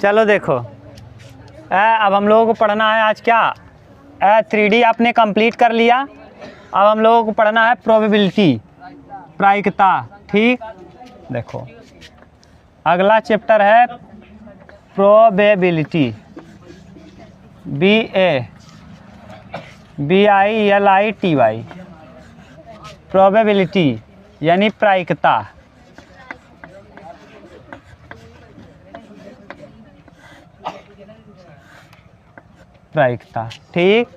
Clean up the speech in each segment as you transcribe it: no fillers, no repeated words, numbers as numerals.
चलो देखो, अब हम लोगों को पढ़ना है आज क्या, 3D आपने कंप्लीट कर लिया। अब हम लोगों को पढ़ना है प्रोबेबिलिटी, प्रायिकता। ठीक, देखो अगला चैप्टर है प्रोबेबिलिटी, BABILITY, प्रोबेबिलिटी यानी प्रायिकता। प्रायिकता, ठीक,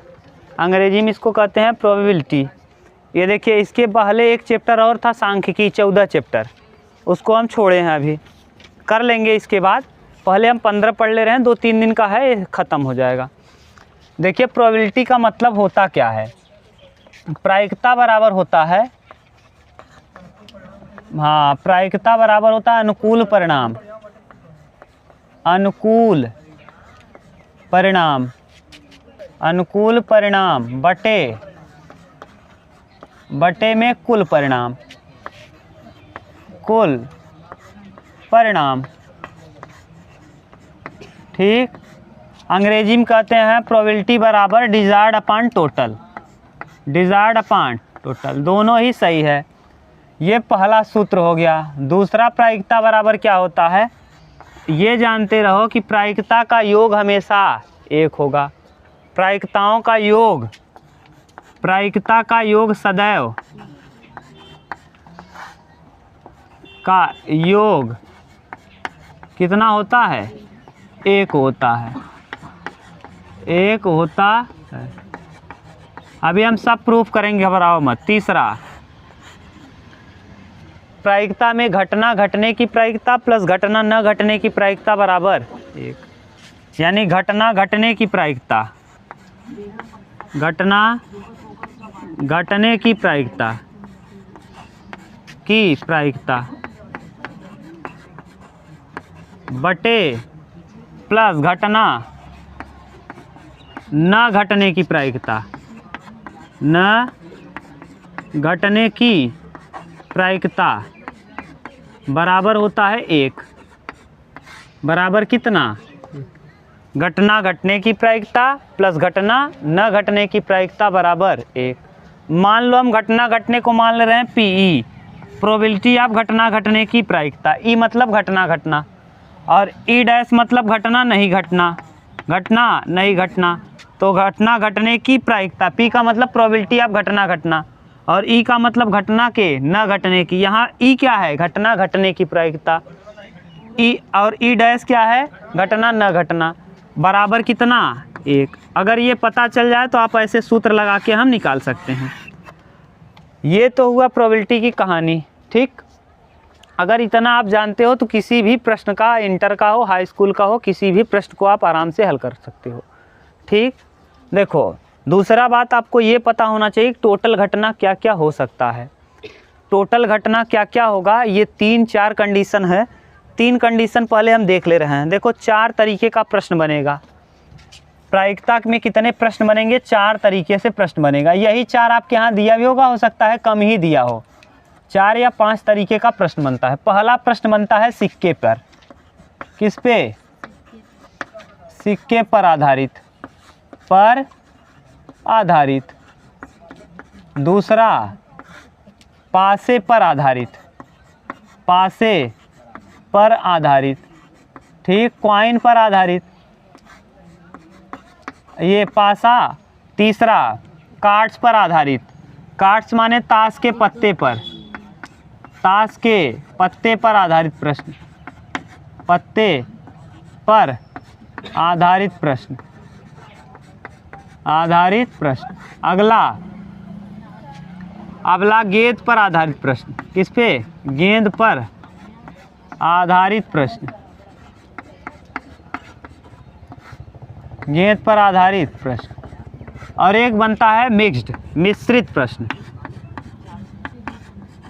अंग्रेजी में इसको कहते हैं प्रोबेबिलिटी। ये देखिए, इसके पहले एक चैप्टर और था सांख्यिकी, 14 चैप्टर, उसको हम छोड़े हैं, अभी कर लेंगे इसके बाद। पहले हम 15 पढ़ ले रहे हैं, 2-3 दिन का है, ख़त्म हो जाएगा। देखिए प्रोबेबिलिटी का मतलब होता क्या है। प्रायिकता बराबर होता है, हाँ, प्रायिकता बराबर होता है अनुकूल परिणाम, अनुकूल परिणाम, अनुकूल परिणाम बटे में कुल परिणाम, कुल परिणाम। ठीक, अंग्रेजी में कहते हैं प्रोबेबिलिटी बराबर desired upon total, desired upon total, दोनों ही सही है। ये पहला सूत्र हो गया। दूसरा, प्रायिकता बराबर क्या होता है, ये जानते रहो कि प्रायिकता का योग हमेशा 1 होगा। प्रायिकताओं का योग, प्रायिकता का योग सदैव का योग कितना होता है, 1 होता है, 1 होता है। अभी हम सब प्रूफ करेंगे, घबराओ मत। तीसरा, प्रायिकता में घटना घटने की प्रायिकता प्लस घटना न घटने की प्रायिकता बराबर 1, यानी घटना घटने की प्रायिकता, घटना घटने की प्रायिकता बटे प्लस घटना न घटने की प्रायिकता, न घटने की प्रायिकता बराबर होता है 1। बराबर कितना, घटना घटने की प्रायिकता प्लस घटना न घटने की प्रायिकता बराबर 1। मान लो हम घटना घटने को मान ले रहे हैं PE, प्रोबेबिलिटी ऑफ घटना घटने की प्रायिकता। E मतलब घटना घटना, और E डैश मतलब घटना नहीं घटना, घटना नहीं घटना। तो घटना घटने की प्रायिकता, P का मतलब प्रोबेबिलिटी ऑफ घटना घटना, और E का मतलब घटना के न घटने की। यहाँ E क्या है, घटना घटने की प्रायिकता, E, और E डैश क्या है, घटना न घटना। बराबर कितना, 1। अगर ये पता चल जाए तो आप ऐसे सूत्र लगा के हम निकाल सकते हैं। ये तो हुआ प्रोबेबिलिटी की कहानी। ठीक, अगर इतना आप जानते हो तो किसी भी प्रश्न का, इंटर का हो, हाई स्कूल का हो, किसी भी प्रश्न को आप आराम से हल कर सकते हो। ठीक, देखो दूसरा बात आपको ये पता होना चाहिए टोटल घटना क्या क्या हो सकता है। टोटल घटना क्या क्या होगा, ये 3-4 कंडीशन है। 3 कंडीशन पहले हम देख ले रहे हैं। देखो 4 तरीके का प्रश्न बनेगा। प्रायिकता में कितने प्रश्न बनेंगे, 4 तरीके से प्रश्न बनेगा। यही 4 आपके यहाँ दिया भी होगा, हो सकता है कम ही दिया हो। 4 या 5 तरीके का प्रश्न बनता है। पहला प्रश्न बनता है सिक्के पर, किस पे, सिक्के पर आधारित। दूसरा पासे पर आधारित, ठीक, कॉइन पर आधारित, ये पासा। तीसरा कार्ड्स पर आधारित, कार्ड्स माने ताश के पत्ते पर, ताश के पत्ते पर आधारित प्रश्न, पत्ते पर आधारित प्रश्न, अगला गेंद पर आधारित प्रश्न, किस पे, गेंद पर आधारित प्रश्न, गेंद पर आधारित प्रश्न। और एक बनता है मिक्स्ड, मिश्रित प्रश्न।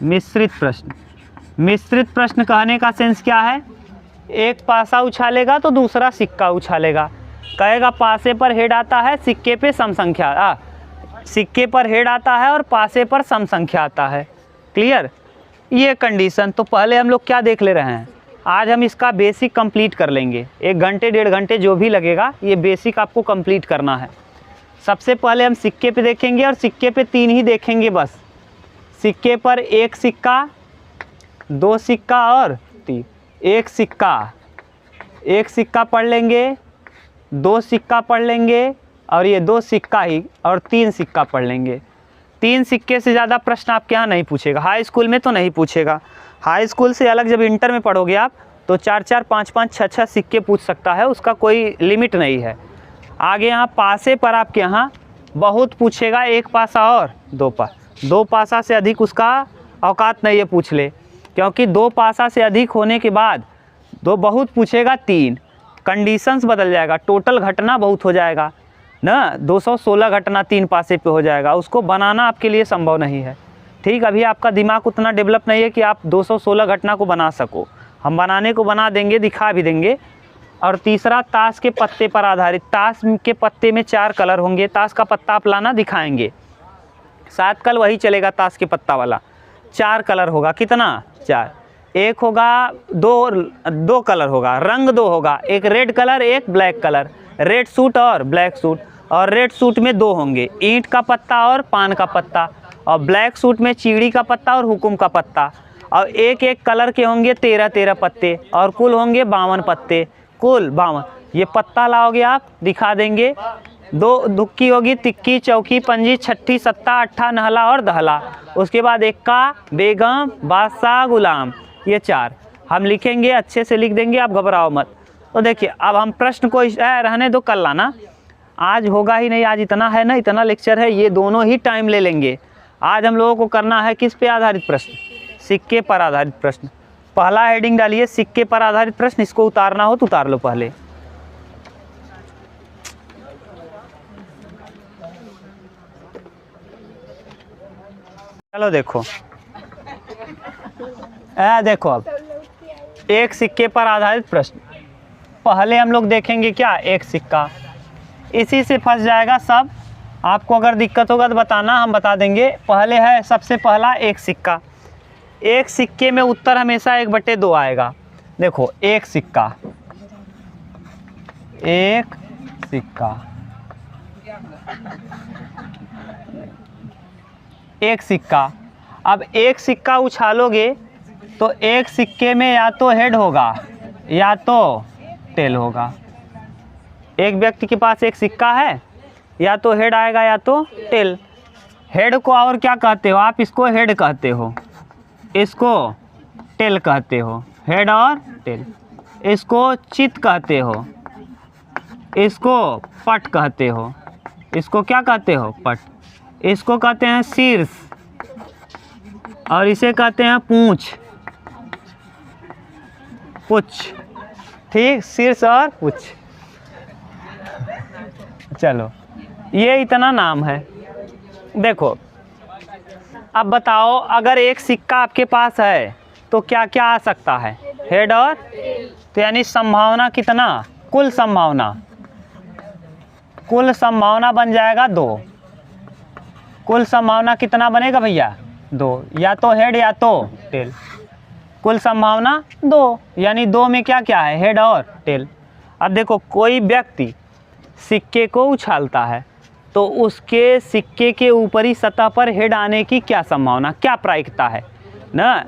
मिश्रित प्रश्न कहने का सेंस क्या है, एक पासा उछालेगा तो दूसरा सिक्का उछालेगा। कहेगा पासे पर हेड आता है, सिक्के पे सम संख्या, सिक्के पर हेड आता है और पासे पर सम संख्या आता है। क्लियर, ये कंडीशन। तो पहले हम लोग क्या देख ले रहे हैं, आज हम इसका बेसिक कंप्लीट कर लेंगे, 1 घंटे 1.5 घंटे जो भी लगेगा, ये बेसिक आपको कंप्लीट करना है। सबसे पहले हम सिक्के पे देखेंगे और सिक्के पे 3 ही देखेंगे बस। सिक्के पर 1 सिक्का, 2 सिक्का और 3। 1 सिक्का पढ़ लेंगे, 2 सिक्का पढ़ लेंगे और ये 2 सिक्का ही, और 3 सिक्का पढ़ लेंगे। 3 सिक्के से ज़्यादा प्रश्न आपके यहाँ नहीं पूछेगा, हाई स्कूल में तो नहीं पूछेगा। हाई स्कूल से अलग जब इंटर में पढ़ोगे आप तो 4-4, 5-5, 6-6 सिक्के पूछ सकता है, उसका कोई लिमिट नहीं है। आगे यहाँ पासे पर आपके यहाँ बहुत पूछेगा, 1 पासा और 2 पासा। 2 पासा से अधिक उसका औकात नहीं है पूछ ले, क्योंकि 2 पासा से अधिक होने के बाद बहुत पूछेगा 3, कंडीशंस बदल जाएगा, टोटल घटना बहुत हो जाएगा ना, 216 घटना 3 पासे पे हो जाएगा, उसको बनाना आपके लिए संभव नहीं है। ठीक, अभी आपका दिमाग उतना डेवलप नहीं है कि आप 216 घटना को बना सको। हम बनाने को बना देंगे, दिखा भी देंगे। और तीसरा, ताश के पत्ते पर आधारित। ताश के पत्ते में 4 कलर होंगे, ताश का पत्ता आप लाना, दिखाएंगे। शायद कल वही चलेगा, ताश के पत्ता वाला। 4 कलर होगा, कितना? 4। एक होगा, 2 कलर होगा, रंग 2 होगा, एक रेड कलर, एक ब्लैक कलर, रेड सूट और ब्लैक सूट। और रेड सूट में 2 होंगे, ईंट का पत्ता और पान का पत्ता। और ब्लैक सूट में चीड़ी का पत्ता और हुकुम का पत्ता। और एक एक कलर के होंगे 13-13 पत्ते, और कुल होंगे 52 पत्ते, कुल 52। ये पत्ता लाओगे आप, दिखा देंगे। 2 दुक्की होगी, तिक्की, चौकी, पंजी, छट्टी, सत्ता, अट्ठा, नहला और दहला। उसके बाद एक्का, बेगम, बादशाह, गुलाम। ये 4 हम लिखेंगे, अच्छे से लिख देंगे, आप घबराओ मत। तो देखिए, अब हम प्रश्न को रहने दो, कल लाना, आज होगा ही नहीं। आज इतना है ना, इतना लेक्चर है, ये दोनों ही टाइम ले लेंगे। आज हम लोगों को करना है किस पे आधारित प्रश्न? सिक्के पर आधारित प्रश्न। पहला हेडिंग डालिए, सिक्के पर आधारित प्रश्न। इसको उतारना हो तो उतार लो पहले। चलो देखो, देखो अब एक सिक्के पर आधारित प्रश्न। पहले हम लोग देखेंगे क्या? एक सिक्का। इसी से फंस जाएगा सब। आपको अगर दिक्कत होगा तो बताना, हम बता देंगे। पहले है सबसे पहला एक सिक्का। एक सिक्के में उत्तर हमेशा 1/2 आएगा। देखो, एक सिक्का, एक सिक्का, एक सिक्का। अब एक सिक्का उछालोगे तो एक सिक्के में या तो हेड होगा या तो टेल होगा। एक व्यक्ति के पास एक सिक्का है, या तो हेड आएगा या तो टेल। हेड को और क्या कहते हो आप? इसको हेड कहते हो, इसको टेल कहते हो, हेड और टेल। इसको चित कहते हो, इसको पट कहते हो। इसको क्या कहते हो? पट। इसको कहते हैं शीर्ष, और इसे कहते हैं पूंछ, पुछ। ठीक, शीर्ष और पुछ। चलो, ये इतना नाम है। देखो, अब बताओ, अगर एक सिक्का आपके पास है तो क्या क्या आ सकता है? हेड और, तो यानी संभावना कितना? कुल संभावना, कुल संभावना बन जाएगा 2। कुल संभावना कितना बनेगा भैया? 2। या तो हेड या तो टेल। कुल संभावना 2, यानी 2 में क्या क्या है? हेड और टेल। अब देखो, कोई व्यक्ति सिक्के को उछालता है तो उसके सिक्के के ऊपरी सतह पर हेड आने की क्या संभावना, क्या प्रायिकता है ना?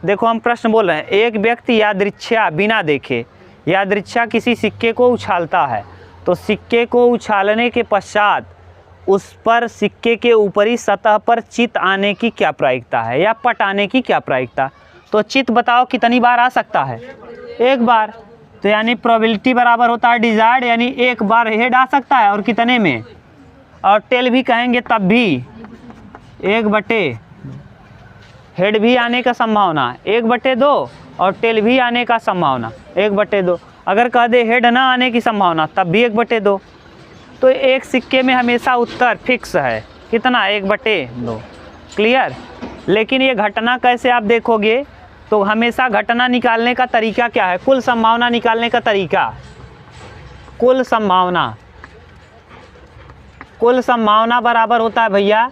देखो, हम प्रश्न बोल रहे हैं। एक व्यक्ति यादृच्छा, बिना देखे यादृच्छा किसी सिक्के को उछालता है तो सिक्के को उछालने के पश्चात उस पर सिक्के के ऊपरी सतह पर चित आने की क्या प्रायिकता है, या पट आने की क्या प्रायिकता? तो चित बताओ कितनी बार आ सकता है? 1 बार। तो यानी प्रोबेबिलिटी बराबर होता है डिजायर्ड, यानी 1 बार हेड आ सकता है, और कितने में? और टेल भी कहेंगे तब भी 1/, हेड भी आने का संभावना 1/2 और टेल भी आने का संभावना 1/2। अगर कह दे हेड ना आने की संभावना, तब भी 1/2। तो एक सिक्के में हमेशा उत्तर फिक्स है, कितना? 1/2। क्लियर? लेकिन ये घटना कैसे आप देखोगे? तो हमेशा घटना निकालने का तरीका क्या है? कुल संभावना निकालने का तरीका, कुल संभावना। कुल संभावना बराबर होता है भैया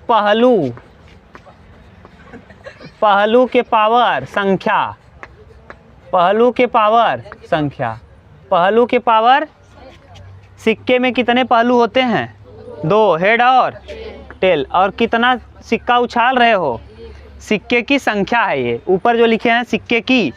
पहलू, पहलू के पावर संख्या, पहलू के पावर संख्या, पहलू के पावर, सिक्के में कितने पहलू होते हैं? 2, हेड और टेल। और कितना सिक्का उछाल रहे हो, सिक्के की संख्या है ये। ऊपर जो लिखे हैं सिक्के की,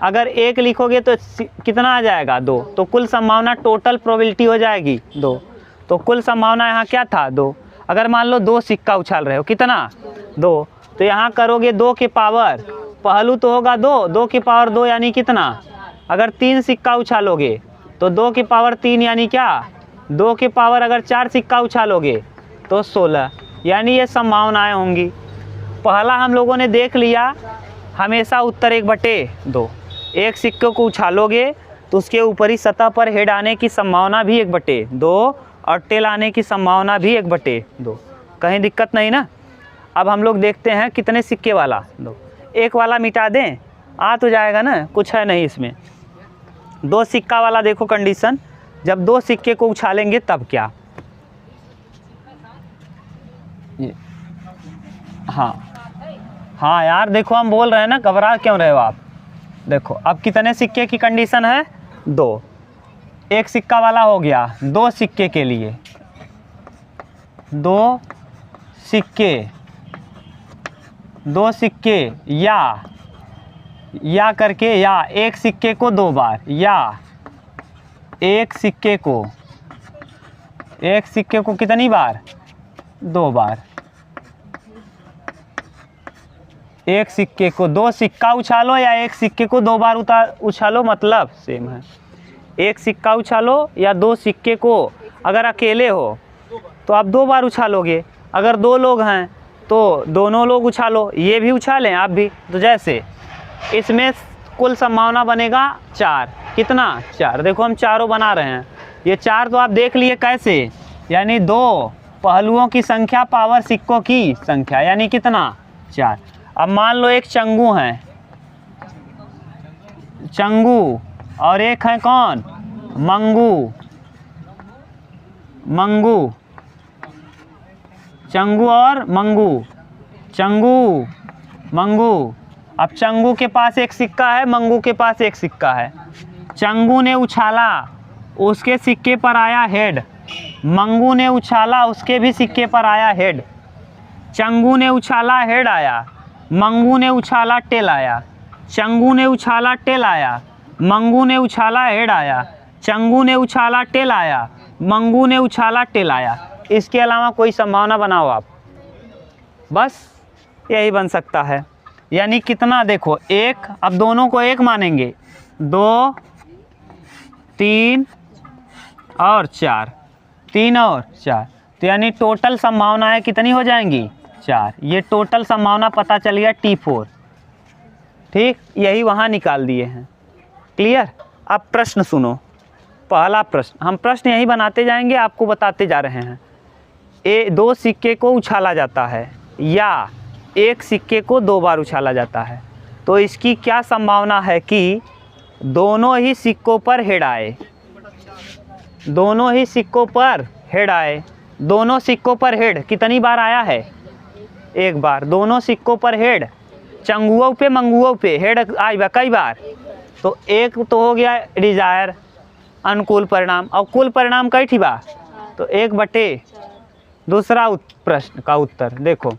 अगर 1 लिखोगे तो कितना आ जाएगा? 2। तो कुल संभावना, टोटल प्रोबेबिलिटी हो जाएगी 2। तो कुल संभावना यहाँ क्या था? 2। अगर मान लो 2 सिक्का उछाल रहे हो, कितना? 2। तो यहाँ करोगे 2 के पावर, पहलू तो होगा 2, 2 की पावर 2 यानी कितना? अगर 3 सिक्का उछालोगे तो 2 की पावर 3 यानी क्या? 2 की पावर अगर 4 सिक्का उछालोगे तो 16, यानी ये संभावनाएं होंगी। पहला हम लोगों ने देख लिया, हमेशा उत्तर 1/2। एक सिक्के को उछालोगे तो उसके ऊपरी सतह पर हेड आने की संभावना भी 1/2 और टेल आने की संभावना भी 1/2। कहीं दिक्कत नहीं ना? अब हम लोग देखते हैं कितने सिक्के वाला, 2। एक वाला मिटा दें, आ तो जाएगा ना, कुछ है नहीं इसमें। 2 सिक्का वाला देखो कंडीशन, जब 2 सिक्के को उछालेंगे तब क्या? हाँ यार देखो, हम बोल रहे हैं ना, घबरा क्यों रहे हो आप? देखो अब कितने सिक्के की कंडीशन है? 2। एक सिक्का वाला हो गया, 2 सिक्के के लिए, 2 सिक्के या करके, या एक सिक्के को 2 बार, या एक सिक्के को कितनी बार? 2 बार। एक सिक्के को 2 सिक्का उछालो या एक सिक्के को 2 बार उछालो, मतलब सेम है। एक सिक्का उछालो या 2 सिक्के को, अगर अकेले हो तो आप 2 बार उछालोगे, अगर 2 लोग हैं तो दोनों लोग उछालो, ये भी उछालें आप भी। तो जैसे इसमें कुल संभावना बनेगा 4, कितना? 4। देखो हम चारों बना रहे हैं, ये 4 तो आप देख लिए कैसे, यानी 2 पहलुओं की संख्या पावर सिक्कों की संख्या, यानी कितना? 4। अब मान लो एक चंगू है, चंगू, और एक है कौन? मंगू। चंगू और मंगू, चंगू मंगू। अब चंगू के पास एक सिक्का है, मंगू के पास एक सिक्का है। चंगू ने उछाला, उसके सिक्के पर आया हेड। मंगू ने उछाला, उसके भी सिक्के पर आया हेड। चंगू ने उछाला, हेड आया। मंगू ने उछाला, टेल आया। चंगू ने उछाला, टेल आया। मंगू ने उछाला, हेड आया। चंगू ने उछाला, टेल आया। मंगू ने उछाला, टेल आया। इसके अलावा कोई संभावना बनाओ आप, बस यही बन सकता है। यानी कितना? देखो 1, अब दोनों को 1 मानेंगे, 2, 3 और 4, 3 और 4, तो यानी टोटल संभावनाएं कितनी हो जाएंगी? 4। ये टोटल संभावना पता चल गया T4, ठीक, यही वहाँ निकाल दिए हैं। क्लियर? अब प्रश्न सुनो, पहला प्रश्न, हम प्रश्न यही बनाते जाएंगे, आपको बताते जा रहे हैं। 2 सिक्के को उछाला जाता है या एक सिक्के को 2 बार उछाला जाता है, तो इसकी क्या संभावना है कि दोनों ही सिक्कों पर हेड आए, दोनों ही सिक्कों पर हेड आए। दोनों सिक्कों पर हेड कितनी बार आया है? 1 बार। दोनों सिक्कों पर हेड, चंगुओं पे मंगुओं पे हेड आएगा कई बार, तो एक तो हो गया डिजायर, अनुकूल परिणाम, और कुल परिणाम कई थी बार, तो 1/। दूसरा प्रश्न का उत्तर देखो,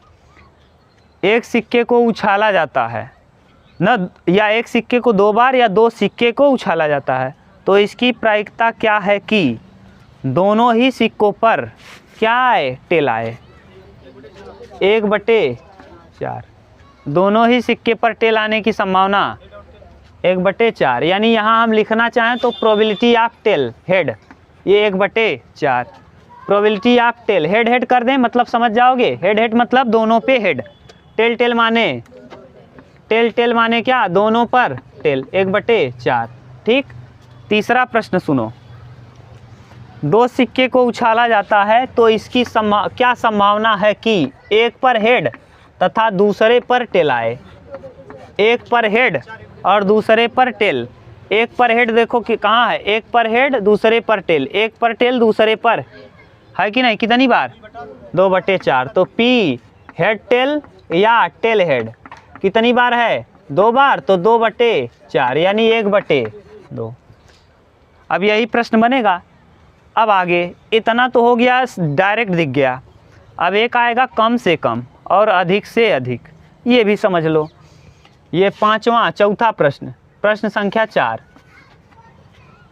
एक सिक्के को उछाला जाता है न, या एक सिक्के को 2 बार या 2 सिक्के को उछाला जाता है, तो इसकी प्रायिकता क्या है कि दोनों ही सिक्कों पर क्या आए? टेल आए। 1/4। दोनों ही सिक्के पर टेल आने की संभावना 1/4, यानी यहाँ हम लिखना चाहें तो प्रोबेबिलिटी ऑफ टेल हेड, ये 1/4। Probability of tell head head कर दें, मतलब समझ जाओगे। हेड हेड मतलब दोनों पे हेड, टेल टेल माने, टेल टेल माने क्या? दोनों पर टेल, 1/4, ठीक। तीसरा प्रश्न सुनो, 2 सिक्के को उछाला जाता है तो इसकी क्या संभावना है कि एक पर हेड तथा दूसरे पर टेल आए? एक पर हेड और दूसरे पर टेल। एक पर हेड देखो कि कहाँ है, एक पर हेड दूसरे पर टेल, एक पर टेल दूसरे पर, है कि नहीं? कितनी बार? 2/4। तो P हेड टेल या टेल हेड कितनी बार है? 2 बार तो 2/4 यानी 1/2। अब यही प्रश्न बनेगा। अब आगे इतना तो हो गया, डायरेक्ट दिख गया। अब एक आएगा कम से कम और अधिक से अधिक, ये भी समझ लो। ये चौथा प्रश्न, प्रश्न संख्या 4।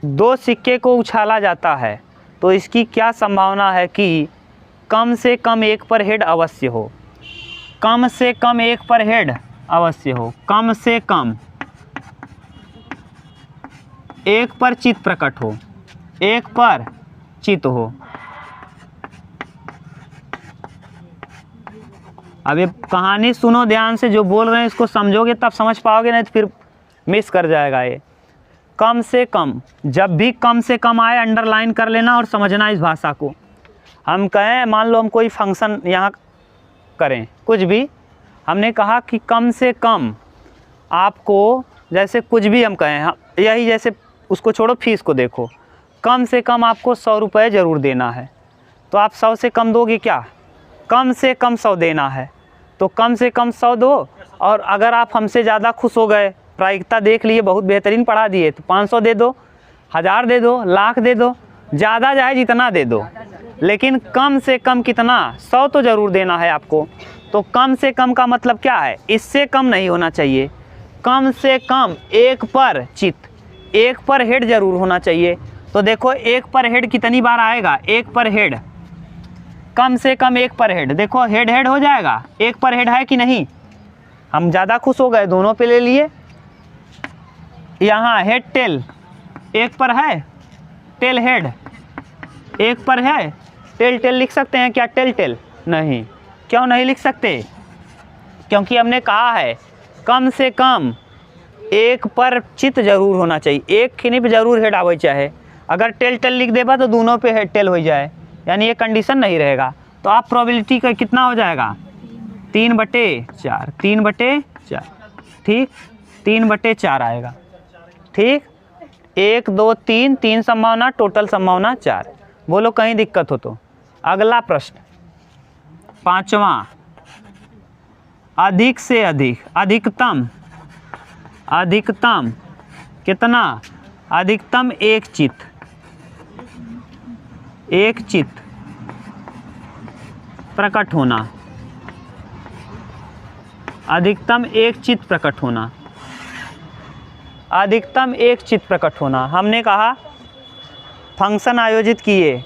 2 सिक्के को उछाला जाता है तो इसकी क्या संभावना है कि कम से कम एक पर हेड अवश्य हो। कम से कम एक पर हेड अवश्य हो, कम से कम एक पर चित प्रकट हो, एक पर चित हो। अब ये कहानी सुनो ध्यान से, जो बोल रहे हैं इसको समझोगे तब समझ पाओगे, नहीं तो फिर मिस कर जाएगा ये। कम से कम, जब भी कम से कम आए अंडरलाइन कर लेना और समझना इस भाषा को। हम कहें, मान लो हम कोई फंक्शन यहाँ करें, कुछ भी, हमने कहा कि कम से कम आपको, जैसे कुछ भी हम कहें, यही जैसे उसको छोड़ो, फीस को देखो, कम से कम आपको 100 रुपये ज़रूर देना है, तो आप 100 से कम दोगे क्या? कम से कम 100 देना है, तो कम से कम 100 दो। और अगर आप हमसे ज़्यादा खुश हो गए, प्रायिकता देख लिए, बहुत बेहतरीन पढ़ा दिए, तो 500 दे दो, 1000 दे दो, लाख दे दो, ज़्यादा चाहे जितना दे दो, लेकिन कम से कम कितना? 100 तो ज़रूर देना है आपको। तो कम से कम का मतलब क्या है? इससे कम नहीं होना चाहिए। कम से कम एक पर चित, एक पर हेड ज़रूर होना चाहिए। तो देखो एक पर हेड कितनी बार आएगा? एक पर हेड, कम से कम एक पर हेड। देखो हेड हेड हो जाएगा, एक पर हेड है कि नहीं? हम ज़्यादा खुश हो गए, दोनों पे ले लिए। यहाँ हेड टेल एक पर है, टेल हेड एक पर है, टेल टेल लिख सकते हैं क्या? टेल टेल नहीं। क्यों नहीं लिख सकते? क्योंकि हमने कहा है कम से कम एक पर चित जरूर होना चाहिए, एक खिनिप जरूर हेड आवे चाहे। अगर टेल टेल लिख देगा तो दोनों पे हेड टेल हो जाए, यानी ये कंडीशन नहीं रहेगा। तो आप प्रोबेबिलिटी का कितना हो जाएगा? 3/4, 3/4, ठीक, 3/4 आएगा, ठीक। 1 2 3, 3 संभावना, टोटल संभावना 4। बोलो कहीं दिक्कत हो तो। अगला प्रश्न 5वां, अधिक से अधिक, अधिकतम, अधिकतम कितना? अधिकतम एक चित, एक चित प्रकट होना, अधिकतम एक चित प्रकट होना, अधिकतम एक चित प्रकट होना। हमने कहा फंक्शन आयोजित किए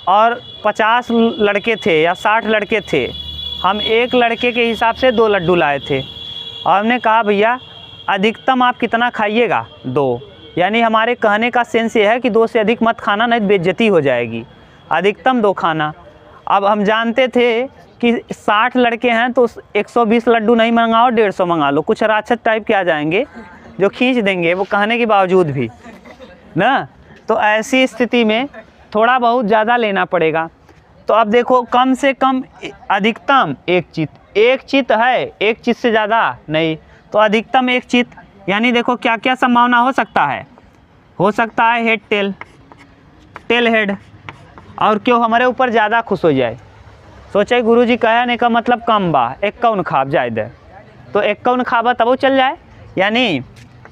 और 50 लड़के थे या 60 लड़के थे, हम एक लड़के के हिसाब से 2 लड्डू लाए थे और हमने कहा भैया अधिकतम आप कितना खाइएगा? 2। यानी हमारे कहने का सेंस ये है कि 2 से अधिक मत खाना, नहीं तो बेइज्जती हो जाएगी। अधिकतम 2 खाना। अब हम जानते थे कि 60 लड़के हैं तो 120 लड्डू नहीं मंगाओ, 150 मंगा लो। कुछ राक्षस टाइप के आ जाएंगे जो खींच देंगे वो कहने के बावजूद भी ना। तो ऐसी स्थिति में थोड़ा बहुत ज़्यादा लेना पड़ेगा। तो अब देखो कम से कम, अधिकतम एक चित, एक चित है, एक चित से ज़्यादा नहीं, तो अधिकतम एक चित। यानी देखो क्या क्या संभावना हो सकता है? हो सकता है हेड टेल, टेल हेड, और क्यों हमारे ऊपर ज़्यादा खुश हो जाए। सोचे गुरुजी कहने का मतलब कम बा, 51 खाब जाए दे, तो 51 खाबा तब वो चल जाए, यानी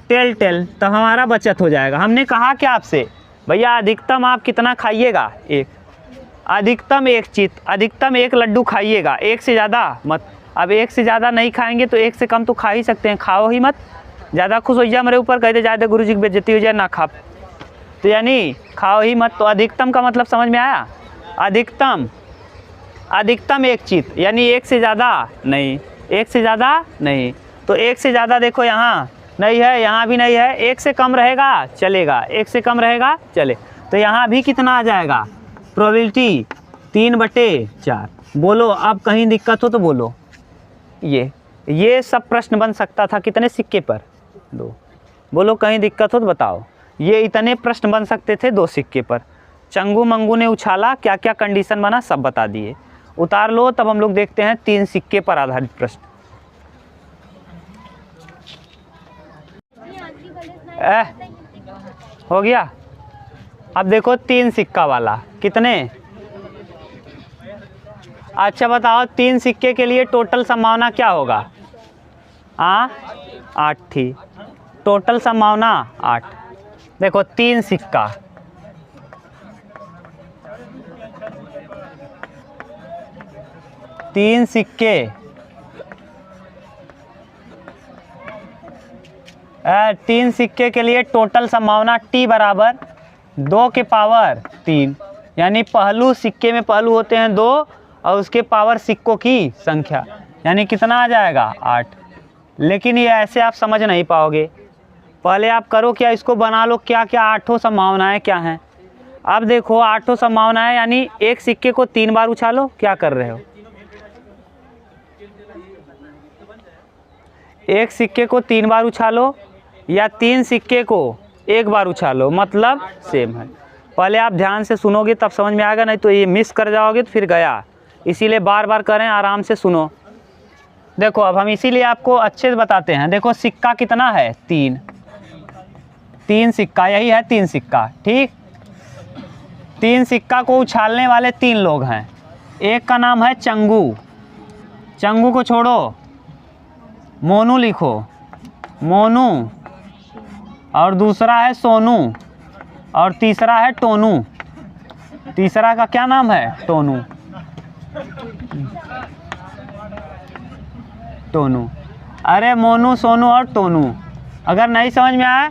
टेल टेल, तब हमारा बचत हो जाएगा। हमने कहा कि आपसे भैया अधिकतम आप कितना खाइएगा? 1, अधिकतम एक चित, अधिकतम एक लड्डू खाइएगा, एक से ज़्यादा मत। अब एक से ज़्यादा नहीं खाएंगे तो एक से कम तो खा ही सकते हैं, खाओ ही मत। ज़्यादा खुश हो जाए मेरे ऊपर, कहते जाते गुरुजी की बेइज्जती हो जाए ना खा, तो यानी खाओ ही मत। तो अधिकतम का मतलब समझ में आया? अधिकतम, अधिकतम एक चित, यानी एक से ज़्यादा नहीं, एक से ज़्यादा नहीं। तो एक से ज़्यादा देखो यहाँ नहीं है, यहाँ भी नहीं है, एक से कम रहेगा चलेगा, एक से कम रहेगा चले। तो यहाँ भी कितना आ जाएगा? प्रोबेबिलिटी 3/4। बोलो अब कहीं दिक्कत हो तो बोलो। ये सब प्रश्न बन सकता था कितने सिक्के पर? 2। बोलो कहीं दिक्कत हो तो बताओ। ये इतने प्रश्न बन सकते थे 2 सिक्के पर। चंगू मंगू ने उछाला, क्या क्या कंडीशन बना सब बता दिए। उतार लो, तब हम लोग देखते हैं 3 सिक्के पर आधारित प्रश्न। हो गया। अब देखो 3 सिक्का वाला कितने? अच्छा बताओ 3 सिक्के के लिए टोटल संभावना क्या होगा? हाँ 8 थी। टोटल संभावना 8। देखो 3 सिक्का, तीन सिक्के, 3 सिक्के के लिए टोटल संभावना t बराबर 2 के पावर 3, यानी पहलू सिक्के में पहलू होते हैं 2 और उसके पावर सिक्कों की संख्या, यानी कितना आ जाएगा 8। लेकिन ये ऐसे आप समझ नहीं पाओगे, पहले आप करो क्या, इसको बना लो क्या क्या 8 संभावनाएं क्या हैं। अब देखो 8 संभावनाएं यानी एक सिक्के को 3 बार उछालो, क्या कर रहे हो, एक सिक्के को 3 बार उछालो या 3 सिक्के को 1 बार उछालो, मतलब सेम है। पहले आप ध्यान से सुनोगे तब समझ में आएगा, नहीं तो ये मिस कर जाओगे तो फिर गया। इसीलिए बार बार करें, आराम से सुनो। देखो अब हम इसीलिए आपको अच्छे से बताते हैं। देखो सिक्का कितना है 3, 3 सिक्का, यही है 3 सिक्का, ठीक। 3 सिक्का को उछालने वाले 3 लोग हैं। एक का नाम है चंगू, चंगू को छोड़ो, मोनू लिखो, मोनू, और दूसरा है सोनू, और तीसरा है टोनू। तीसरा का क्या नाम है, टोनू, टोनू। अरे मोनू, सोनू और टोनू, अगर नहीं समझ में आए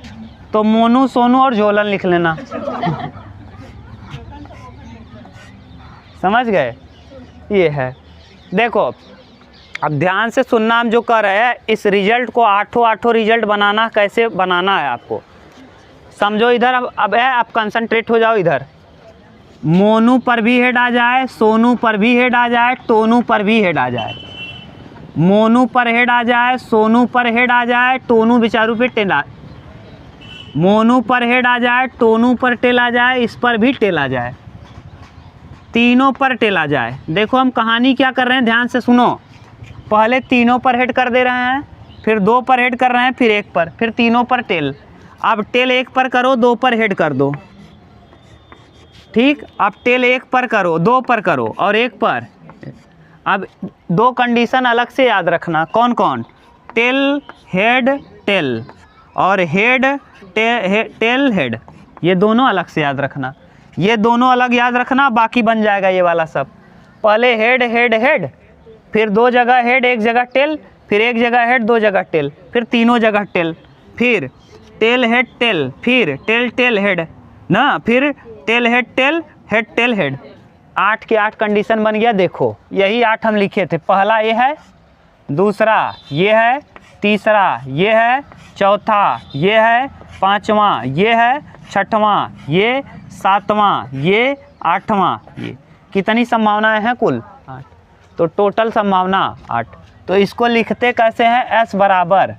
तो मोनू, सोनू और झोलन लिख लेना। समझ गए, ये है। देखो अब ध्यान से सुनना, हम जो कर रहे हैं इस रिजल्ट को 8 रिजल्ट बनाना, कैसे बनाना है आपको समझो। इधर अब है, आप कंसंट्रेट हो जाओ इधर। मोनू पर भी हेड आ जाए, सोनू पर भी हेड आ जाए, टोनू पर भी हेड आ जाए। मोनू पर हेड आ जाए, सोनू पर हेड आ जाए, टोनू बेचारू पे टेल आ, मोनू पर हेड आ जाए, टोनू पर टेल आ जाए, इस पर भी टेल आ जाए, तीनों पर टेल आ जाए। देखो हम कहानी क्या कर रहे हैं, ध्यान से सुनो। पहले तीनों पर हेड कर दे रहे हैं, फिर 2 पर हेड कर रहे हैं, फिर 1 पर, फिर तीनों पर टेल। अब टेल 1 पर करो, 2 पर हेड कर दो, ठीक। अब टेल 1 पर करो, 2 पर करो और 1 पर। अब 2 कंडीशन अलग से याद रखना, कौन कौन, टेल हेड टेल और हेड टेल हेड, ये दोनों अलग से याद रखना। ये दोनों अलग याद रखना, बाकी बन जाएगा ये वाला सब। पहले हेड हेड हेड, फिर 2 जगह हेड 1 जगह टेल, फिर 1 जगह हेड 2 जगह टेल, फिर तीनों जगह टेल, फिर टेल हेड टेल, फिर टेल टेल हेड ना, फिर tell head tail, head tail head. 8 के 8 कंडीशन बन गया। देखो यही 8 हम लिखे थे। पहला ये है, दूसरा ये है, तीसरा ये है, चौथा ये है, पाँचवां ये है, छठवां ये, सातवां ये, आठवां ये। कितनी संभावनाएं हैं कुल, 8। तो टोटल संभावना 8। तो इसको लिखते कैसे हैं, S बराबर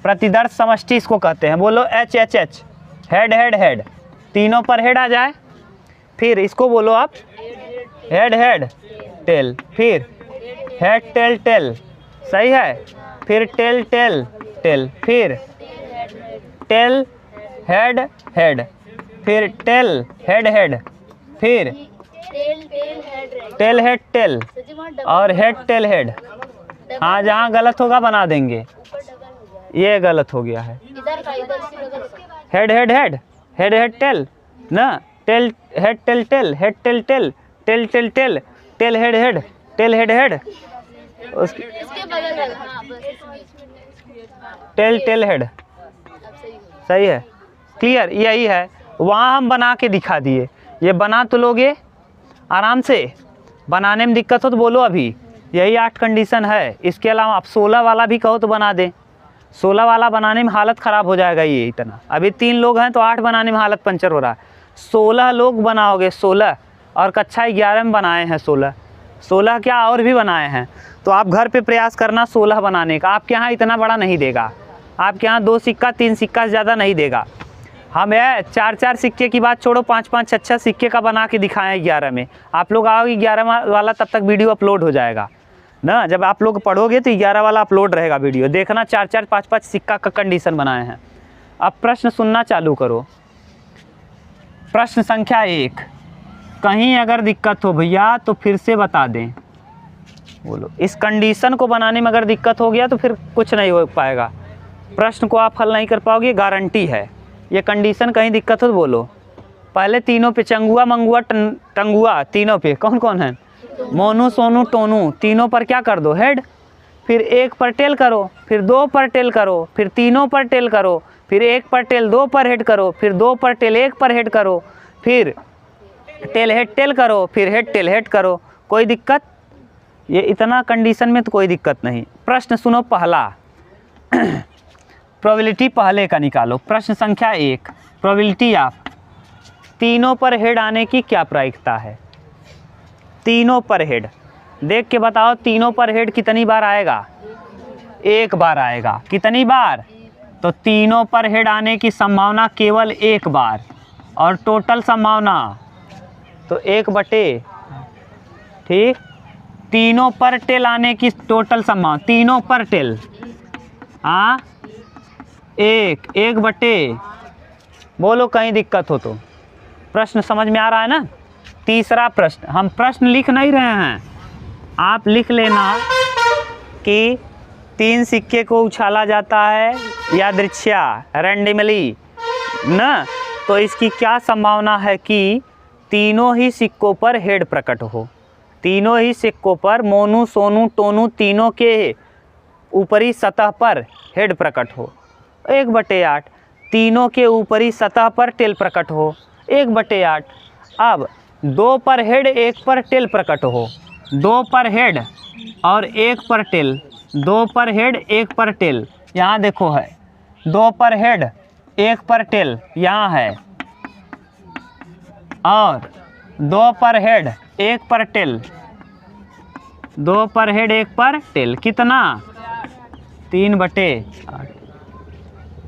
प्रतिदर्श समष्टि इसको कहते हैं। बोलो H H H, head head head, तीनों पर हेड आ जाए। फिर इसको बोलो आप हेड हेड टेल, फिर हेड टेल टेल, सही है। फिर टेल टेल टेल, फिर टेल हेड हेड, फिर टेल हेड हेड, फिर टेल हेड टेल और हेड टेल हेड। हाँ जहाँ गलत होगा बना देंगे, ये गलत हो गया है। Head head head, head head tail ना, tail head tail tail, head tail tail, tail tail tail, tail head head, tail head head, tail tail head, सही है, क्लियर, यही है। वहाँ हम बना के दिखा दिए, ये बना तो लोगे आराम से। बनाने में दिक्कत हो तो बोलो, अभी यही 8 कंडीशन है। इसके अलावा आप 16 वाला भी कहो तो बना दें। 16 वाला बनाने में हालत ख़राब हो जाएगा ये इतना। अभी 3 लोग हैं तो 8 बनाने में हालत पंचर हो रहा है। 16 लोग बनाओगे, 16, और कक्षा 11 में बनाए हैं 16 क्या और भी बनाए हैं। तो आप घर पे प्रयास करना 16 बनाने का। आपके यहाँ इतना बड़ा नहीं देगा, आपके यहाँ 2 सिक्का 3 सिक्का से ज़्यादा नहीं देगा। हम है 4-4 सिक्के की बात छोड़ो, 5-5 6-6 सिक्के का बना के दिखाएं 11 में। आप लोग आओगे 11 वाला, तब तक वीडियो अपलोड हो जाएगा ना। जब आप लोग पढ़ोगे तो 11 वाला अपलोड रहेगा वीडियो, देखना 4-4 5-5 सिक्का का कंडीशन बनाए हैं। अब प्रश्न सुनना चालू करो। प्रश्न संख्या 1, कहीं अगर दिक्कत हो भैया तो फिर से बता दें। बोलो, इस कंडीशन को बनाने में अगर दिक्कत हो गया तो फिर कुछ नहीं हो पाएगा। प्रश्न को आप हल नहीं कर पाओगे, गारंटी है। ये कंडीशन कहीं दिक्कत हो तो बोलो। पहले तीनों पे चंगुआ मंगुआ टंगुआ, तीनों पे कौन कौन है? मोनू सोनू टोनू, तीनों पर क्या कर दो? हेड। फिर एक पर टेल करो, फिर दो पर टेल करो, फिर तीनों पर टेल करो, फिर एक पर टेल दो पर हेड करो, फिर दो पर टेल एक पर हेड करो, फिर टेल हेड टेल करो, फिर हेड टेल हेड करो। कोई दिक्कत? ये इतना कंडीशन में तो कोई दिक्कत नहीं। प्रश्न सुनो पहला, प्रोबेबिलिटी पहले का निकालो। प्रश्न संख्या 1, प्रोबेबिलिटी ऑफ तीनों पर हेड आने की क्या प्रायिकता है? तीनों पर हेड देख के बताओ, तीनों पर हेड कितनी बार आएगा? एक बार आएगा। कितनी बार? तो तीनों पर हेड आने की संभावना केवल एक बार, और टोटल संभावना तो 1/, ठीक। तीनों पर टेल आने की टोटल संभावना, तीनों पर टेल, हाँ, 1/, बोलो कहीं दिक्कत हो तो। प्रश्न समझ में आ रहा है ना? तीसरा प्रश्न, हम प्रश्न लिख नहीं रहे हैं, आप लिख लेना कि 3 सिक्के को उछाला जाता है यादृच्छा रैंडमली ना, तो इसकी क्या संभावना है कि तीनों ही सिक्कों पर हेड प्रकट हो। तीनों ही सिक्कों पर मोनू सोनू टोनू तीनों के ऊपरी सतह पर हेड प्रकट हो। 1/8। तीनों के ऊपरी सतह पर टेल प्रकट हो। 1/8। अब 2 पर हेड 1 पर टेल प्रकट हो। 2 पर हेड और 1 पर टेल, 2 पर हेड 1 पर टेल, यहाँ देखो है 2 पर हेड 1 पर टेल यहाँ है, और 2 पर हेड 1 पर टेल, 2 पर हेड 1 पर टेल, कितना? 3/8।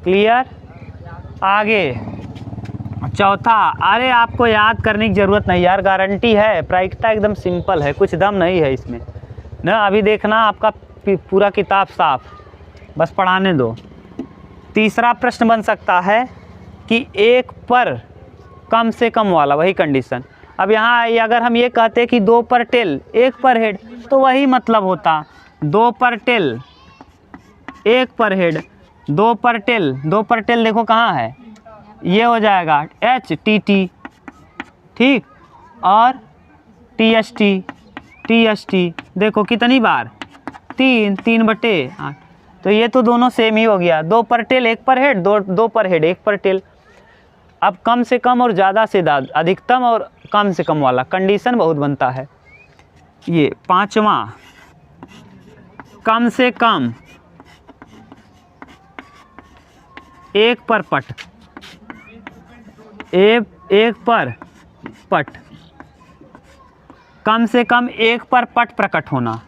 क्लियर? आगे चौथा, अरे आपको याद करने की ज़रूरत नहीं यार, गारंटी है, प्रायिकता एकदम सिंपल है, कुछ दम नहीं है इसमें ना। अभी देखना आपका पूरा किताब साफ, बस पढ़ाने दो। तीसरा प्रश्न बन सकता है कि 1 पर कम से कम वाला, वही कंडीशन। अब यहाँ अगर हम ये कहते कि 2 पर टेल 1 पर हेड, तो वही मतलब होता 2 पर टेल 1 पर हेड, 2 पर टेल देखो कहाँ है, ये हो जाएगा HTT, ठीक, और TST देखो कितनी बार? 3/8। तो ये तो दोनों सेम ही हो गया, 2 पर टेल 1 पर हेड, 2 पर हेड 1 पर टेल। अब कम से कम और ज़्यादा से ज़्यादा, अधिकतम और कम से कम वाला कंडीशन बहुत बनता है। ये पांचवा, कम से कम 1 पर पट, 1 पर पट, कम से कम 1 पर पट प्रकट होना।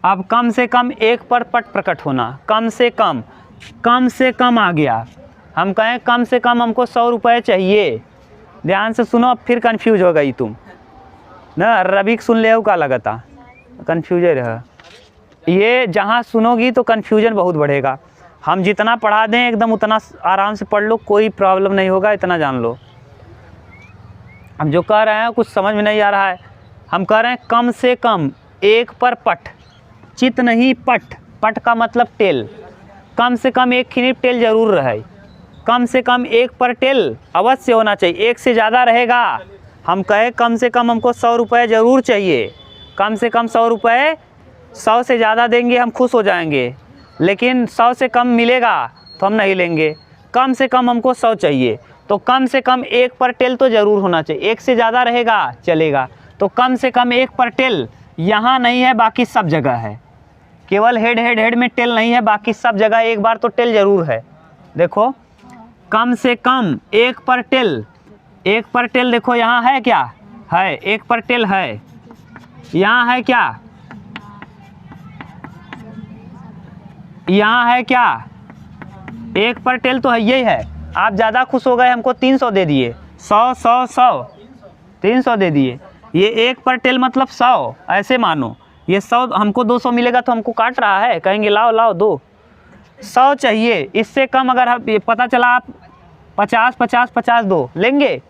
अब कम से कम 1 पर पट प्रकट होना, कम से कम आ गया। हम कहें कम से कम हमको 100 रुपये चाहिए, ध्यान से सुनो, अब फिर कन्फ्यूज हो गई तुम ना। रवि सुन ले का लगता कन्फ्यूज रहा, ये जहाँ सुनोगी तो कन्फ्यूजन बहुत बढ़ेगा। हम जितना पढ़ा दें एकदम उतना आराम से पढ़ लो, कोई प्रॉब्लम नहीं होगा, इतना जान लो। हम जो कह रहे हैं कुछ समझ में नहीं आ रहा है, हम कह रहे हैं कम से कम 1 पर पट, चित नहीं पट, पट का मतलब टेल, कम से कम 1 खिनिप टेल जरूर रहे, कम से कम 1 पर टेल अवश्य होना चाहिए। 1 से ज़्यादा रहेगा, हम कहें कम से कम हमको 100 रुपये ज़रूर चाहिए, कम से कम 100 रुपये, 100 से ज़्यादा देंगे हम खुश हो जाएंगे, लेकिन 100 से कम मिलेगा तो हम नहीं लेंगे। कम से कम हमको 100 चाहिए, तो कम से कम 1 पर टेल तो ज़रूर होना चाहिए। 1 से ज़्यादा रहेगा चलेगा, तो कम से कम 1 पर टेल यहाँ नहीं है, बाकी सब जगह है। केवल हेड में टेल नहीं है, बाकी सब जगह एक बार तो टेल ज़रूर है। देखो कम से कम 1 पर टेल, 1 पर टेल देखो यहाँ है क्या? है, 1 पर टेल है, यहाँ है क्या? यहाँ है क्या? 1 पर टेल तो है, यही है। आप ज़्यादा खुश हो गए, हमको 300 दे दिए, 100 300 दे दिए। ये 1 पर टेल मतलब 100, ऐसे मानो ये 100, हमको 200 मिलेगा तो हमको काट रहा है, कहेंगे लाओ दो, 100 चाहिए। इससे कम अगर पता चला आप 50 दो लेंगे,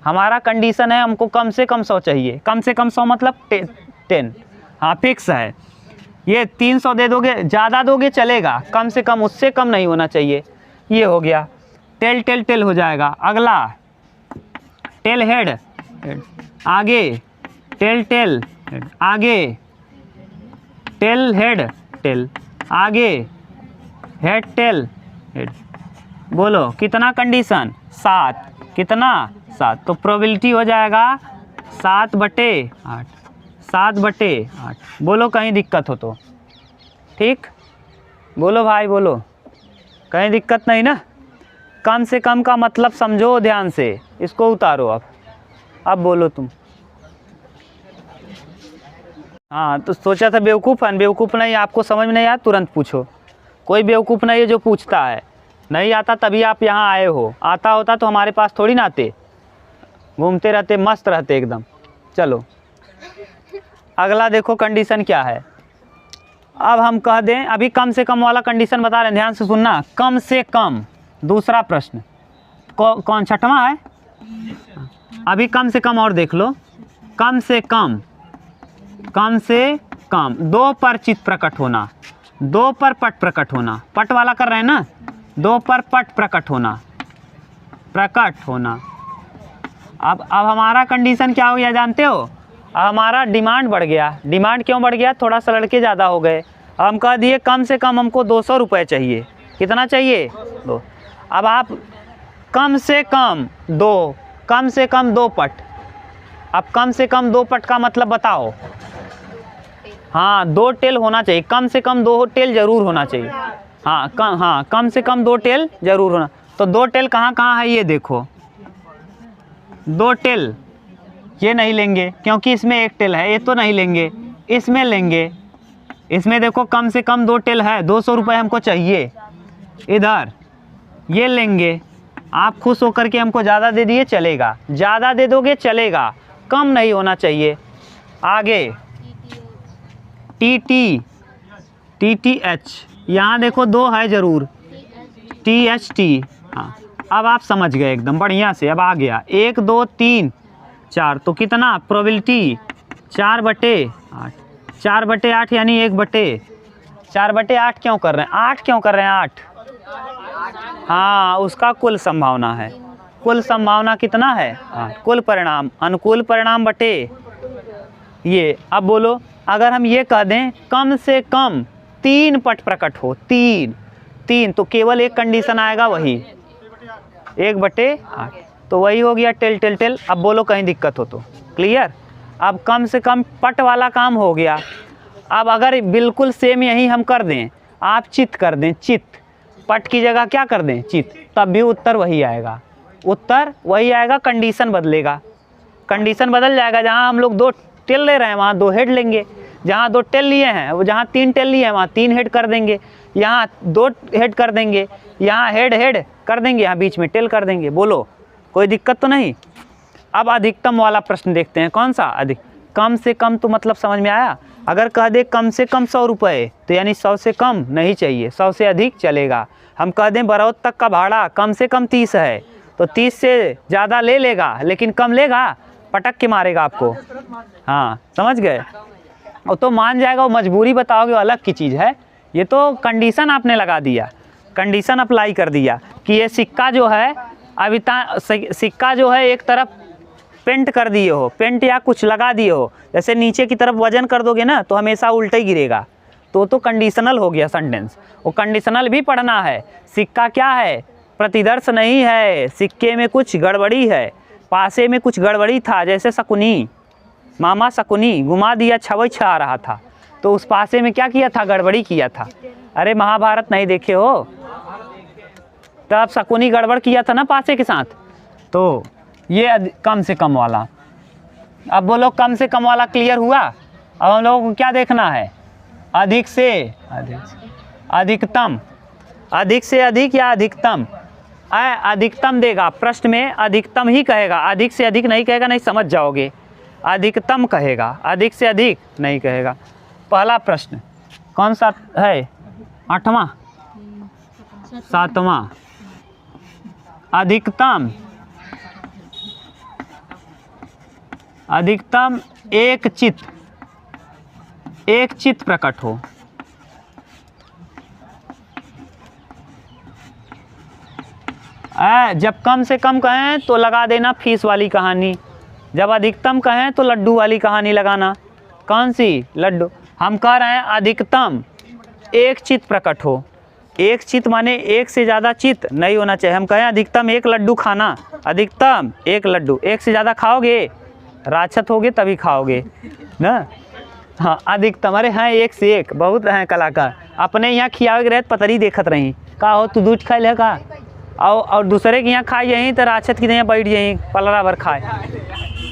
हमारा कंडीशन है हमको कम से कम 100 चाहिए। कम से कम 100 मतलब 10, हाँ फिक्स है। ये 300 दे दोगे, ज़्यादा दोगे चलेगा, कम से कम, उससे कम नहीं होना चाहिए। ये हो गया, टेल टेल टेल हो जाएगा। अगला टेल हेड, आगे टेल टेल आगे, टेल हेड टेल आगे, हेड टेल हेड। बोलो कितना कंडीशन? 7। कितना? 7। तो प्रोबेबिलिटी हो जाएगा 7/8, 7/8। बोलो कहीं दिक्कत हो तो, ठीक? बोलो भाई बोलो, कहीं दिक्कत नहीं ना? कम से कम का मतलब समझो ध्यान से, इसको उतारो अब बोलो तुम। हाँ तो सोचा था बेवकूफ़ है, बेवकूफ़ नहीं, आपको समझ में नहीं आया तुरंत पूछो। कोई बेवकूफ़ नहीं है जो पूछता है, नहीं आता तभी आप यहाँ आए हो, आता होता तो हमारे पास थोड़ी ना आते, घूमते रहते, मस्त रहते एकदम। चलो अगला देखो कंडीशन क्या है। अब हम कह दें, अभी कम से कम वाला कंडीशन बता रहे हैं, ध्यान से सुनना। कम से कम, दूसरा प्रश्न कौन 6वां है? अभी कम से कम और देख लो। कम से कम, कम से कम 2 पर चित्त प्रकट होना, 2 पर पट प्रकट होना, पट वाला कर रहे हैं ना, 2 पर पट प्रकट होना, प्रकट होना। अब हमारा कंडीशन क्या हो गया जानते हो? अब हमारा डिमांड बढ़ गया। डिमांड क्यों बढ़ गया? थोड़ा सा लड़के ज़्यादा हो गए। हम कह दिए कम से कम हमको 200 रुपये चाहिए। कितना चाहिए? 2। अब आप कम से कम 2, कम से कम 2 पट। अब कम से कम 2 पट का मतलब बताओ। हाँ 2 टेल होना चाहिए, कम से कम 2 टेल ज़रूर होना चाहिए। हाँ कम से कम 2 टेल ज़रूर होना। तो 2 टेल कहाँ कहाँ है ये देखो। 2 टेल ये नहीं लेंगे क्योंकि इसमें 1 टेल है, ये तो नहीं लेंगे, इसमें लेंगे। इसमें देखो कम से कम 2 टेल है, 200 रुपये हमको चाहिए। इधर ये लेंगे। आप खुश होकर के हमको ज़्यादा दे दिए चलेगा, ज़्यादा दे दोगे चलेगा, कम नहीं होना चाहिए। आगे TTH, यहाँ देखो 2 है ज़रूर, THT। हाँ अब आप समझ गए एकदम बढ़िया से। अब आ गया 1 2 3 4, तो कितना प्रोबेबिलिटी? 4/8, 4/8 यानी 1/4/8 क्यों कर रहे हैं? 8 क्यों कर रहे हैं? 8। हाँ उसका कुल संभावना है। कुल संभावना कितना है? 8। कुल परिणाम, अनुकूल परिणाम बटे ये। अब बोलो अगर हम ये कह दें कम से कम 3 पट प्रकट हो, 3 तो केवल एक कंडीशन आएगा, वही 1/8, तो वही हो गया टेल टेल टेल। अब बोलो कहीं दिक्कत हो तो, क्लियर? अब कम से कम पट वाला काम हो गया। अब अगर बिल्कुल सेम यही हम कर दें, आप चित्त कर दें, चित्त, पट की जगह क्या कर दें? चित्त, तब भी उत्तर वही आएगा, उत्तर वही आएगा, कंडीशन बदलेगा, कंडीशन बदल जाएगा। जहाँ हम लोग 2 टेल ले रहे हैं वहाँ 2 हेड लेंगे, जहाँ 2 टेल लिए हैं वो, जहाँ 3 टेल लिए हैं वहाँ 3 हेड कर देंगे, यहाँ 2 हेड कर देंगे, यहाँ हेड हेड कर देंगे, यहाँ बीच में टेल कर देंगे। बोलो कोई दिक्कत तो नहीं? अब अधिकतम वाला प्रश्न देखते हैं। कौन सा? अधिक। कम से कम तो मतलब समझ में आया? अगर कह दे कम से कम 100 रुपये तो यानी 100 से कम नहीं चाहिए, 100 से अधिक चलेगा। हम कह दें बरौत तक का भाड़ा कम से कम 30 है तो 30 से ज़्यादा ले लेगा, लेकिन कम लेगा, पटक के मारेगा आपको। हाँ समझ गए? और तो मान जाएगा, वो मजबूरी बताओगे अलग की चीज़ है। ये तो कंडीशन आपने लगा दिया, कंडीशन अप्लाई कर दिया कि ये सिक्का जो है, अभी सिक्का जो है एक तरफ पेंट कर दिए हो, पेंट या कुछ लगा दिए हो, जैसे नीचे की तरफ वजन कर दोगे ना तो हमेशा उल्टा ही गिरेगा। तो कंडीशनल हो गया सेंटेंस। वो कंडीशनल भी पढ़ना है। सिक्का क्या है? प्रतिदर्श नहीं है, सिक्के में कुछ गड़बड़ी है, पासे में कुछ गड़बड़ी था, जैसे शकुनी, मामा शकुनी घुमा दिया, छवई छा रहा था, तो उस पासे में क्या किया था? गड़बड़ी किया था। अरे महाभारत नहीं देखे हो? तब शकुनी गड़बड़ किया था ना पासे के साथ। तो ये कम से कम वाला। अब बोलो कम से कम वाला क्लियर हुआ? अब हम लोगों को क्या देखना है? अधिक से अधिकतम, अधिक से अधिक या अधिकतम? अधिकतम देगा प्रश्न में, अधिकतम ही कहेगा, अधिक से अधिक नहीं कहेगा, नहीं समझ जाओगे। अधिकतम कहेगा, अधिक से अधिक नहीं कहेगा। पहला प्रश्न कौन सा है? 8वां 7वां। अधिकतम, अधिकतम एक चित्त, एक चित्त प्रकट हो। जब कम से कम कहें तो लगा देना फीस वाली कहानी, जब अधिकतम कहें तो लड्डू वाली कहानी लगाना। कौन सी? लड्डू। हम कह रहे हैं अधिकतम एक चित्त प्रकट हो। एक चित्त माने एक से ज़्यादा चित्त नहीं होना चाहिए। हम कहें अधिकतम एक लड्डू खाना, अधिकतम एक लड्डू। एक से ज़्यादा खाओगे राक्षस होगे तभी खाओगे ना। हाँ अधिकतम, अरे हाँ एक से एक बहुत हैं कलाकार। अपने यहाँ खियावे रहे पतरी देखत रही का हो तू दूध खाए ले का और दूसरे के यहाँ खाए यहीं तो राक्षस की यहाँ बैठ यहीं पलरा भर खाए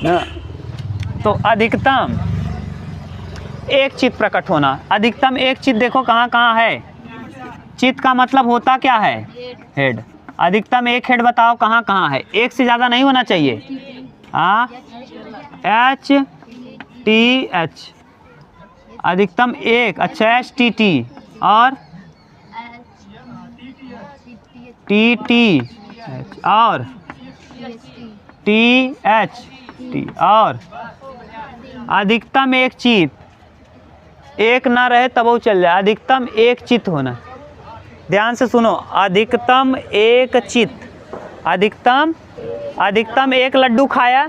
ना। तो अधिकतम एक चित्त प्रकट होना। अधिकतम एक चित्त देखो कहाँ कहाँ है। चित्त का मतलब होता क्या है? हेड। अधिकतम एक हेड बताओ कहाँ कहाँ है? एक से ज़्यादा नहीं होना चाहिए। हाँ एच टी एच, अधिकतम एक। अच्छा एच टी टी और टी टी एच और टी एच टी और अधिकतम एक चित्त। एक ना रहे तब वो चल जाए। अधिकतम एक चित्त होना। ध्यान से सुनो, अधिकतम एक चित्त। अधिकतम एक लड्डू खाया,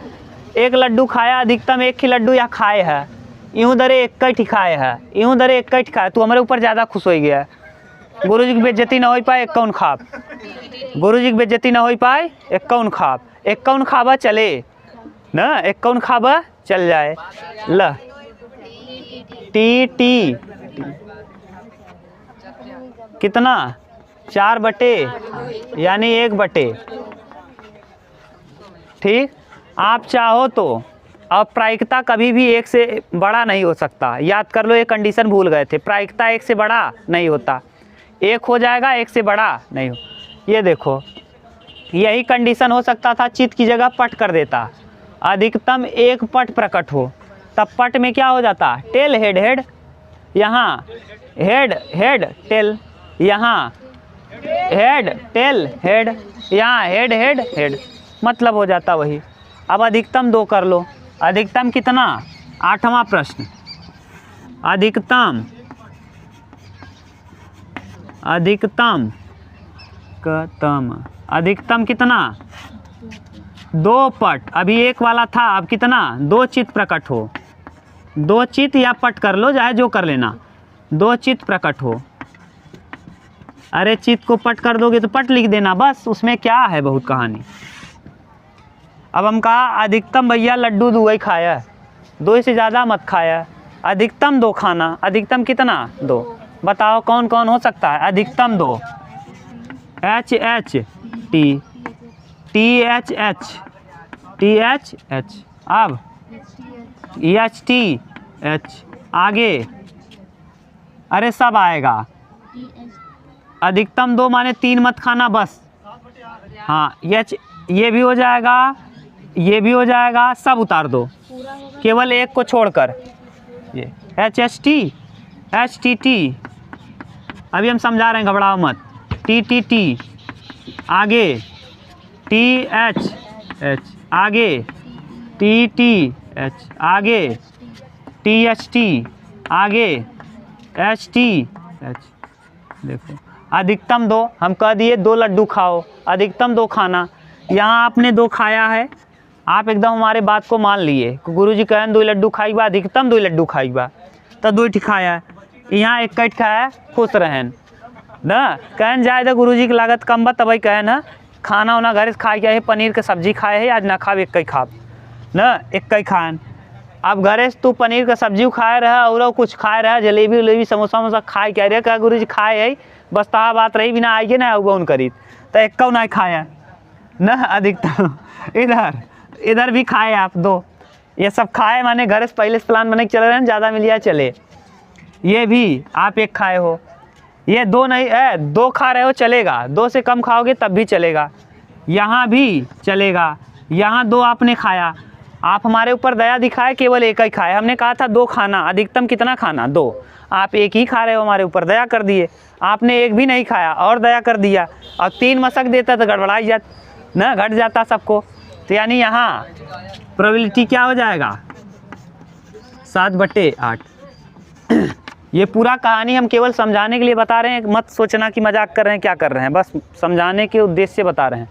एक लड्डू खाया, अधिकतम एक ही लड्डू या खाए है। यूँ दरे एक कई खाए है, यूँ दरे एक कई खाए। तू हमारे ऊपर ज़्यादा खुश हो गया। गुरु जी की बेइज्जती ना हो पाए एक कौन खाप। गुरु जी की बेइज्जती ना हो पाए एक कौन खाप। एक कौन खाबा चले ना, एक कौन खाबा चल जाए। ल टी टी कितना? 4 बटे यानी 1 बटे। ठीक। आप चाहो तो अब प्रायिकता कभी भी एक से बड़ा नहीं हो सकता। याद कर लो, ये कंडीशन भूल गए थे। प्रायिकता एक से बड़ा नहीं होता, एक हो जाएगा एक से बड़ा नहीं हो। ये देखो यही कंडीशन हो सकता था, चित्त की जगह पट कर देता। अधिकतम एक पट प्रकट हो तब पट में क्या हो जाता? टेल हेड हेड, यहाँ हेड हेड टेल, यहाँ हेड टेल हेड, यहाँ हेड हेड हेड, मतलब हो जाता वही। अब अधिकतम 2 कर लो। अधिकतम कितना? 8वां प्रश्न। अधिकतम अधिकतम कितना? 2 पट। अभी एक वाला था, अब कितना? 2 चित्त प्रकट हो। 2 चित्त या पट कर लो, चाहे जो कर लेना। 2 चित्त प्रकट हो। अरे चित्त को पट कर दोगे तो पट लिख देना बस, उसमें क्या है बहुत कहानी। अब हम कहा अधिकतम भैया लड्डू 2 ही खाया, 2 से ज़्यादा मत खाया। अधिकतम 2 खाना। अधिकतम कितना? 2। बताओ कौन कौन हो सकता है? अधिकतम 2। H H T, T H H, T H H. अब एच टी एच आगे, अरे सब आएगा। अधिकतम 2 माने 3 मत खाना बस। हाँ एच, ये भी हो जाएगा, ये भी हो जाएगा, सब उतार दो केवल एक को छोड़कर। ये H H T, H T T. अभी हम समझा रहे हैं, घबराओ मत। टी टी टी आगे, टी एच एच आगे, टी टी एच आगे, टी एच टी आगे, एच टी एच। देखो अधिकतम 2 हम कह दिए 2 लड्डू खाओ, अधिकतम 2 खाना। यहाँ आपने 2 खाया है, आप एकदम हमारे बात को मान लिए। गुरु जी कहें 2 लड्डू खाई बा, अधिकतम 2 लड्डू खाई बा तो 2 ठी खाया। यहाँ 1 कट खाया, खुश रहन ना। कहन जाए तो गुरु जी की लागत कम बा तभी कहे ना खाना वाना घर से खाए है, पनीर के सब्जी खाए है, आज ना खाब 1 खाब ना, 1 खान। अब घरे से तू पनीर का सब्जी खाए रहा और कुछ खाए रहा, जलेबी उलेबी समोसा वमोसा खाए कह रहे क्या गुरु जी खाए है, बस तहा बात रही बिना आइए ना उगौन करी तो 1 ना खाया ना। अधिकतम इधर भी खाए आप 2, ये सब खाए माने घर से पहले से प्लान बने चले रहे, ज़्यादा मिल जाए चले। ये भी आप 1 खाए हो, ये 2 नहीं है, 2 खा रहे हो चलेगा, 2 से कम खाओगे तब भी चलेगा, यहाँ भी चलेगा। यहाँ 2 आपने खाया, आप हमारे ऊपर दया दिखाए, केवल 1 ही खाए। हमने कहा था 2 खाना, अधिकतम कितना खाना? 2। आप 1 ही खा रहे हो, हमारे ऊपर दया कर दिए। आपने 1 भी नहीं खाया और दया कर दिया, और 3 मशक देता तो गड़बड़ाई जात ना, घट जाता सबको। तो यानी यहाँ प्रोबेबिलिटी क्या हो जाएगा? 7/8। ये पूरा कहानी हम केवल समझाने के लिए बता रहे हैं, मत सोचना कि मजाक कर रहे हैं क्या कर रहे हैं, बस समझाने के उद्देश्य से बता रहे हैं।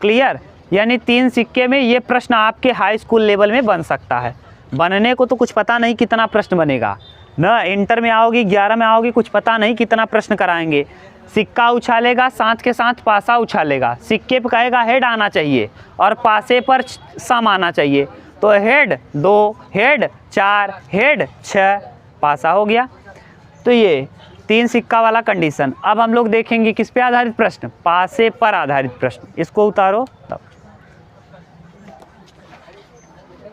क्लियर? यानी 3 सिक्के में ये प्रश्न आपके हाई स्कूल लेवल में बन सकता है। बनने को तो कुछ पता नहीं कितना प्रश्न बनेगा ना, इंटर में आओगी 11 में आओगी कुछ पता नहीं कितना प्रश्न कराएंगे। सिक्का उछालेगा साथ के साथ पासा उछालेगा, सिक्के पर कहेगा हेड आना चाहिए और पासे पर सम आना चाहिए, तो हेड 2, हेड 4, हेड 6, पासा हो गया। तो ये 3 सिक्का वाला कंडीशन। अब हम लोग देखेंगे किस पे आधारित प्रश्न, पासे पर आधारित प्रश्न। इसको उतारो तब